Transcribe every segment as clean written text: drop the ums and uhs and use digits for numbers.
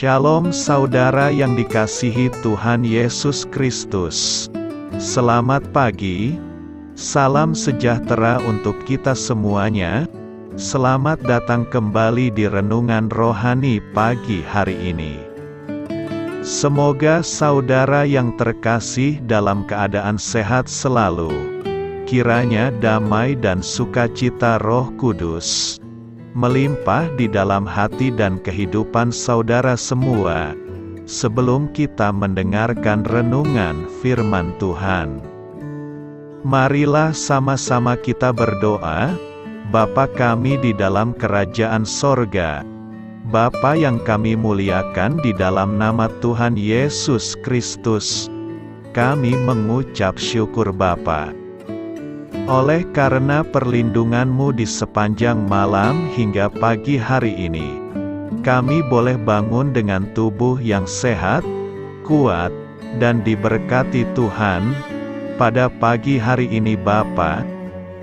Shalom saudara yang dikasihi Tuhan Yesus Kristus. Selamat pagi, salam sejahtera untuk kita semuanya. Selamat datang kembali di Renungan Rohani pagi hari ini. Semoga saudara yang terkasih dalam keadaan sehat selalu. Kiranya damai dan sukacita Roh Kudus melimpah di dalam hati dan kehidupan saudara semua, sebelum kita mendengarkan renungan firman Tuhan. Marilah sama-sama kita berdoa. Bapa kami di dalam kerajaan sorga, Bapa yang kami muliakan di dalam nama Tuhan Yesus Kristus, kami mengucap syukur Bapa. Oleh karena perlindungan-Mu di sepanjang malam hingga pagi hari ini, kami boleh bangun dengan tubuh yang sehat, kuat, dan diberkati Tuhan. Pada pagi hari ini Bapa,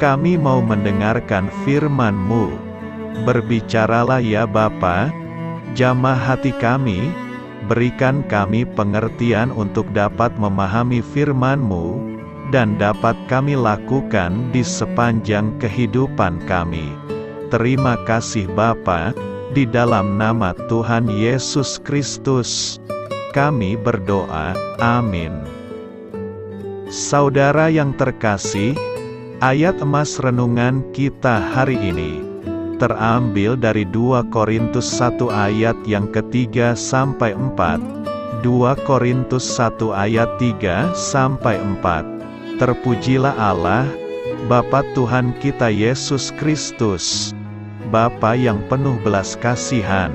kami mau mendengarkan firman-Mu. Berbicaralah ya Bapa, jamah hati kami, berikan kami pengertian untuk dapat memahami firman-Mu, dan dapat kami lakukan di sepanjang kehidupan kami. Terima kasih Bapa, di dalam nama Tuhan Yesus Kristus, kami berdoa, amin. Saudara yang terkasih, ayat emas renungan kita hari ini terambil dari 2 Korintus 1 ayat yang ketiga sampai 4, 2 Korintus 1 ayat 3 sampai 4. Terpujilah Allah, Bapa Tuhan kita Yesus Kristus, Bapa yang penuh belas kasihan,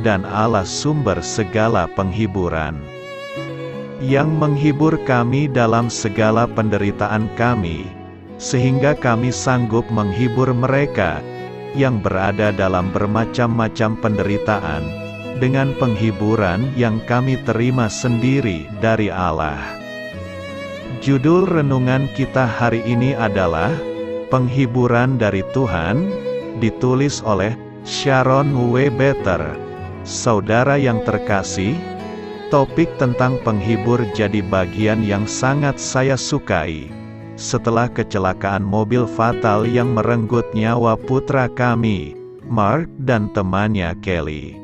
dan Allah sumber segala penghiburan, yang menghibur kami dalam segala penderitaan kami, sehingga kami sanggup menghibur mereka yang berada dalam bermacam-macam penderitaan, dengan penghiburan yang kami terima sendiri dari Allah. Judul renungan kita hari ini adalah Penghiburan dari Tuhan, ditulis oleh Sharon W. Better. Saudara yang terkasih, topik tentang penghibur jadi bagian yang sangat saya sukai. Setelah kecelakaan mobil fatal yang merenggut nyawa putra kami, Mark dan temannya Kelly.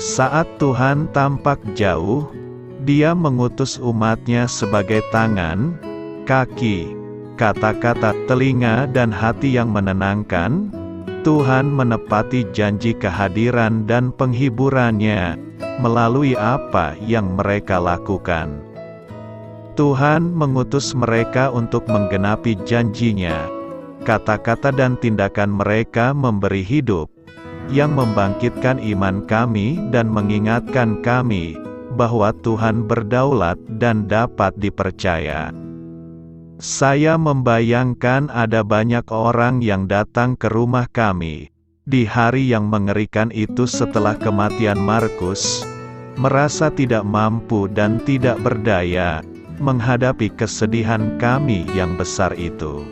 Saat Tuhan tampak jauh, Dia mengutus umatnya sebagai tangan, kaki, kata-kata, telinga dan hati yang menenangkan. Tuhan menepati janji kehadiran dan penghiburannya melalui apa yang mereka lakukan. Tuhan mengutus mereka untuk menggenapi janjinya. Kata-kata dan tindakan mereka memberi hidup, yang membangkitkan iman kami dan mengingatkan kami bahwa Tuhan berdaulat dan dapat dipercaya. Saya membayangkan ada banyak orang yang datang ke rumah kami di hari yang mengerikan itu setelah kematian Markus, merasa tidak mampu dan tidak berdaya menghadapi kesedihan kami yang besar itu.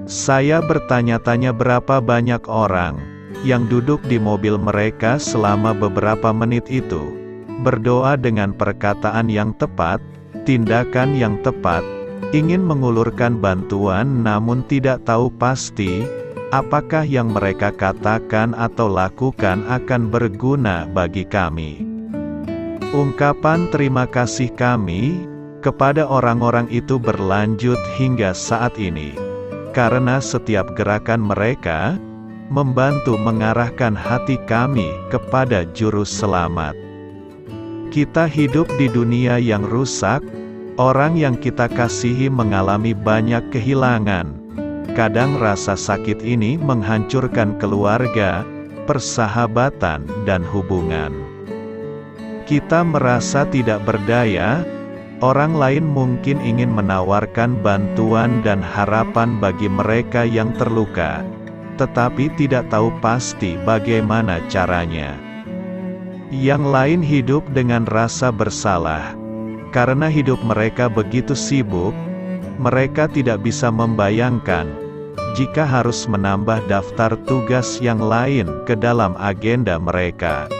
Saya bertanya-tanya berapa banyak orang yang duduk di mobil mereka selama beberapa menit itu, berdoa dengan perkataan yang tepat, tindakan yang tepat, ingin mengulurkan bantuan namun tidak tahu pasti, apakah yang mereka katakan atau lakukan akan berguna bagi kami. Ungkapan terima kasih kami kepada orang-orang itu berlanjut hingga saat ini, karena setiap gerakan mereka membantu mengarahkan hati kami kepada Juru Selamat. Kita hidup di dunia yang rusak, orang yang kita kasihi mengalami banyak kehilangan. Kadang rasa sakit ini menghancurkan keluarga, persahabatan, dan hubungan. Kita merasa tidak berdaya, orang lain mungkin ingin menawarkan bantuan dan harapan bagi mereka yang terluka, tetapi tidak tahu pasti bagaimana caranya. Yang lain hidup dengan rasa bersalah. Karena hidup mereka begitu sibuk, mereka tidak bisa membayangkan jika harus menambah daftar tugas yang lain ke dalam agenda mereka.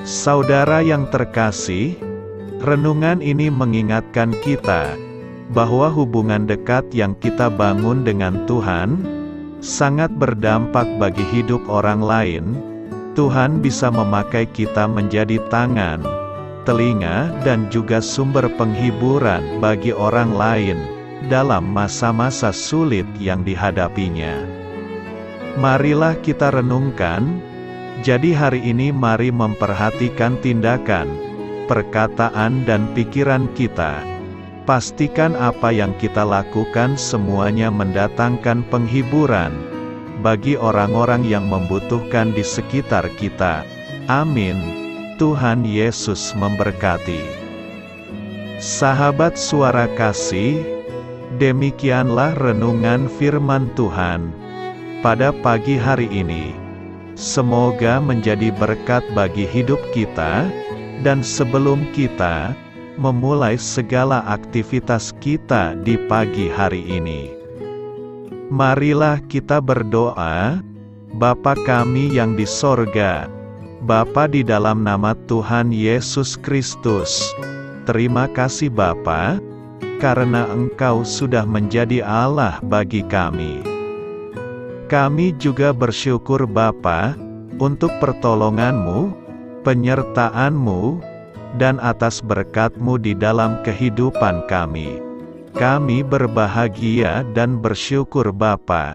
Saudara yang terkasih, renungan ini mengingatkan kita bahwa hubungan dekat yang kita bangun dengan Tuhan sangat berdampak bagi hidup orang lain. Tuhan bisa memakai kita menjadi tangan, telinga, dan juga sumber penghiburan bagi orang lain dalam masa-masa sulit yang dihadapinya. Marilah kita renungkan. Jadi hari ini mari memperhatikan tindakan, perkataan, dan pikiran kita. Pastikan apa yang kita lakukan semuanya mendatangkan penghiburan bagi orang-orang yang membutuhkan di sekitar kita. Amin. Tuhan Yesus memberkati. Sahabat Suara Kasih, demikianlah renungan firman Tuhan pada pagi hari ini. Semoga menjadi berkat bagi hidup kita, dan sebelum kita memulai segala aktivitas kita di pagi hari ini, marilah kita berdoa. Bapa kami yang di sorga, Bapa, di dalam nama Tuhan Yesus Kristus, terima kasih Bapa, karena Engkau sudah menjadi Allah bagi kami. Kami juga bersyukur Bapa, untuk pertolongan-Mu, penyertaan-Mu, dan atas berkat-Mu di dalam kehidupan kami. Kami berbahagia dan bersyukur Bapa,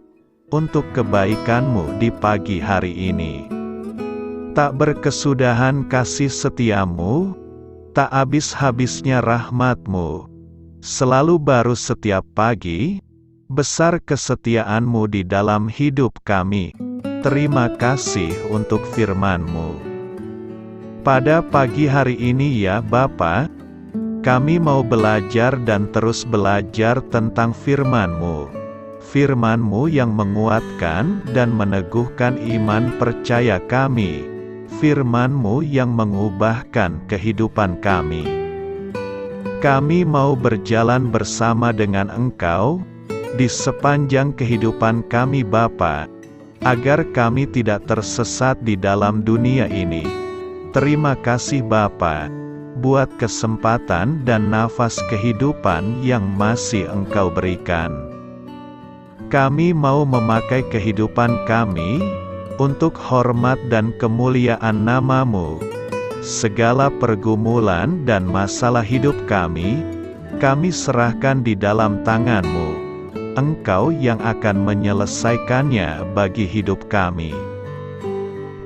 untuk kebaikan-Mu di pagi hari ini. Tak berkesudahan kasih setia-Mu, tak habis-habisnya rahmat-Mu, selalu baru setiap pagi. Besar kesetiaan-Mu di dalam hidup kami. Terima kasih untuk firman-Mu. Pada pagi hari ini ya Bapa, kami mau belajar dan terus belajar tentang firman-Mu. Firman-Mu yang menguatkan dan meneguhkan iman percaya kami. Firman-Mu yang mengubahkan kehidupan kami. Kami mau berjalan bersama dengan Engkau di sepanjang kehidupan kami Bapa, agar kami tidak tersesat di dalam dunia ini. Terima kasih Bapa, buat kesempatan dan nafas kehidupan yang masih Engkau berikan. Kami mau memakai kehidupan kami untuk hormat dan kemuliaan nama-Mu. Segala pergumulan dan masalah hidup kami serahkan di dalam tangan-Mu. Engkau yang akan menyelesaikannya bagi hidup kami.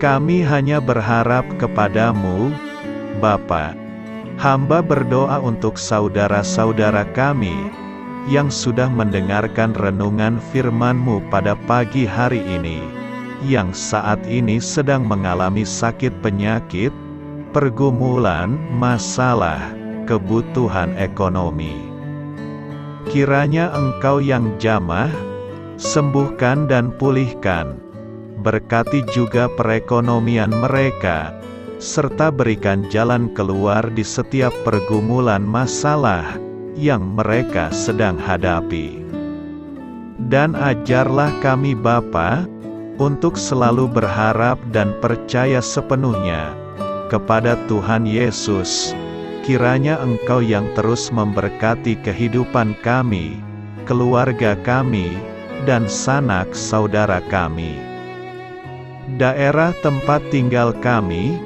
Kami hanya berharap kepada-Mu, Bapa. Hamba berdoa untuk saudara-saudara kami yang sudah mendengarkan renungan firman-Mu pada pagi hari ini, yang saat ini sedang mengalami sakit penyakit, pergumulan, masalah, kebutuhan ekonomi. Kiranya Engkau yang jamah, sembuhkan dan pulihkan. Berkati juga perekonomian mereka, serta berikan jalan keluar di setiap pergumulan masalah yang mereka sedang hadapi. Dan ajarlah kami Bapa, untuk selalu berharap dan percaya sepenuhnya kepada Tuhan Yesus. Kiranya Engkau yang terus memberkati kehidupan kami, keluarga kami, dan sanak saudara kami. Daerah tempat tinggal kami,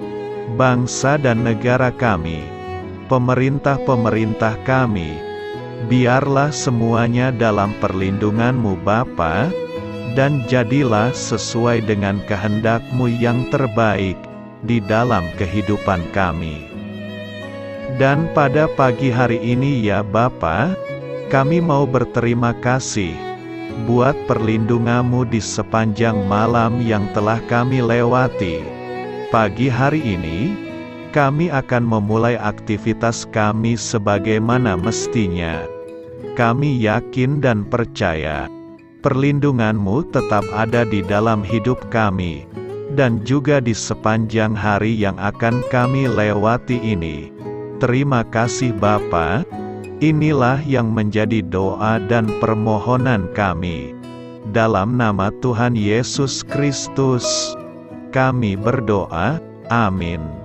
bangsa dan negara kami, pemerintah-pemerintah kami, biarlah semuanya dalam perlindungan-Mu Bapa, dan jadilah sesuai dengan kehendak-Mu yang terbaik di dalam kehidupan kami. Dan pada pagi hari ini ya Bapa, kami mau berterima kasih buat perlindungan-Mu di sepanjang malam yang telah kami lewati. Pagi hari ini, kami akan memulai aktivitas kami sebagaimana mestinya. Kami yakin dan percaya, perlindungan-Mu tetap ada di dalam hidup kami, dan juga di sepanjang hari yang akan kami lewati ini. Terima kasih Bapa. Inilah yang menjadi doa dan permohonan kami. Dalam nama Tuhan Yesus Kristus, kami berdoa. Amin.